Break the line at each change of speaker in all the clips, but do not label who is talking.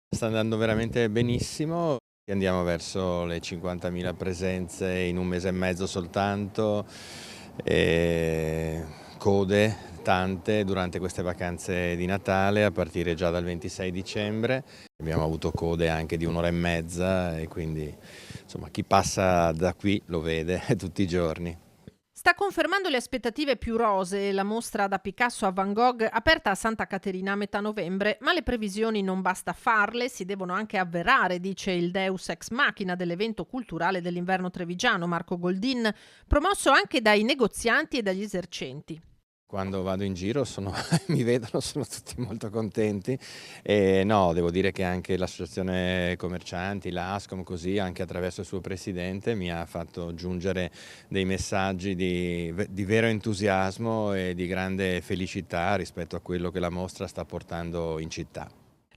Sta andando veramente benissimo, andiamo verso le 50.000 presenze in 1 mese e mezzo soltanto, code tante durante queste vacanze di Natale a partire già dal 26 dicembre. Abbiamo avuto code anche di 1 ora e mezza e quindi insomma chi passa da qui lo vede tutti i giorni.
Sta confermando le aspettative più rosee la mostra da Picasso a Van Gogh aperta a Santa Caterina a metà novembre, ma le previsioni non basta farle, si devono anche avverare, dice il Deus ex machina dell'evento culturale dell'inverno trevigiano, Marco Goldin, promosso anche dai negozianti e dagli esercenti.
Quando vado in giro mi vedono, sono tutti molto contenti. No, devo dire che anche l'associazione commercianti, l'Ascom, così, anche attraverso il suo presidente, mi ha fatto giungere dei messaggi di vero entusiasmo e di grande felicità rispetto a quello che la mostra sta portando in città.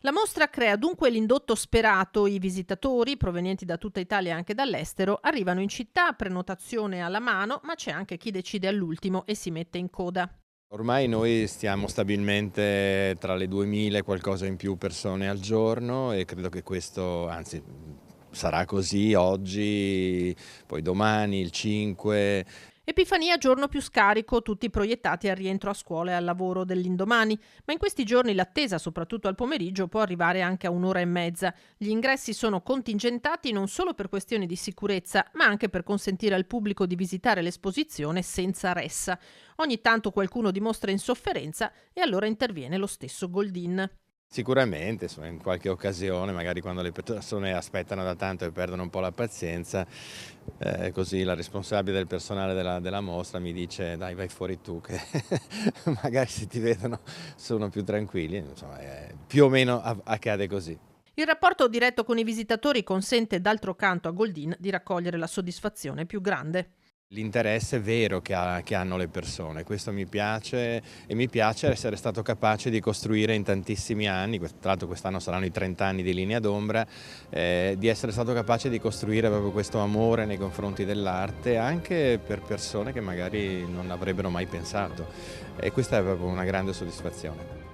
La mostra crea dunque l'indotto sperato, i visitatori, provenienti da tutta Italia e anche dall'estero, arrivano in città, prenotazione alla mano, ma c'è anche chi decide all'ultimo e si mette in coda.
Ormai noi stiamo stabilmente tra le 2000 e qualcosa in più persone al giorno e credo che questo, anzi, sarà così oggi, poi domani, il 5.
Epifania giorno più scarico, tutti proiettati al rientro a scuola e al lavoro dell'indomani, ma in questi giorni l'attesa, soprattutto al pomeriggio, può arrivare anche a 1 ora e mezza. Gli ingressi sono contingentati non solo per questioni di sicurezza, ma anche per consentire al pubblico di visitare l'esposizione senza ressa. Ogni tanto qualcuno dimostra insofferenza e allora interviene lo stesso Goldin.
Sicuramente, insomma, in qualche occasione, magari quando le persone aspettano da tanto e perdono un po' la pazienza, così la responsabile del personale della mostra mi dice: "Dai, vai fuori tu che magari se ti vedono sono più tranquilli", insomma, più o meno accade così.
Il rapporto diretto con i visitatori consente d'altro canto a Goldin di raccogliere la soddisfazione più grande.
L'interesse vero che hanno le persone, questo mi piace e mi piace essere stato capace di costruire in tantissimi anni, tra l'altro quest'anno saranno i 30 anni di Linea d'Ombra, di essere stato capace di costruire proprio questo amore nei confronti dell'arte anche per persone che magari non avrebbero mai pensato e questa è proprio una grande soddisfazione.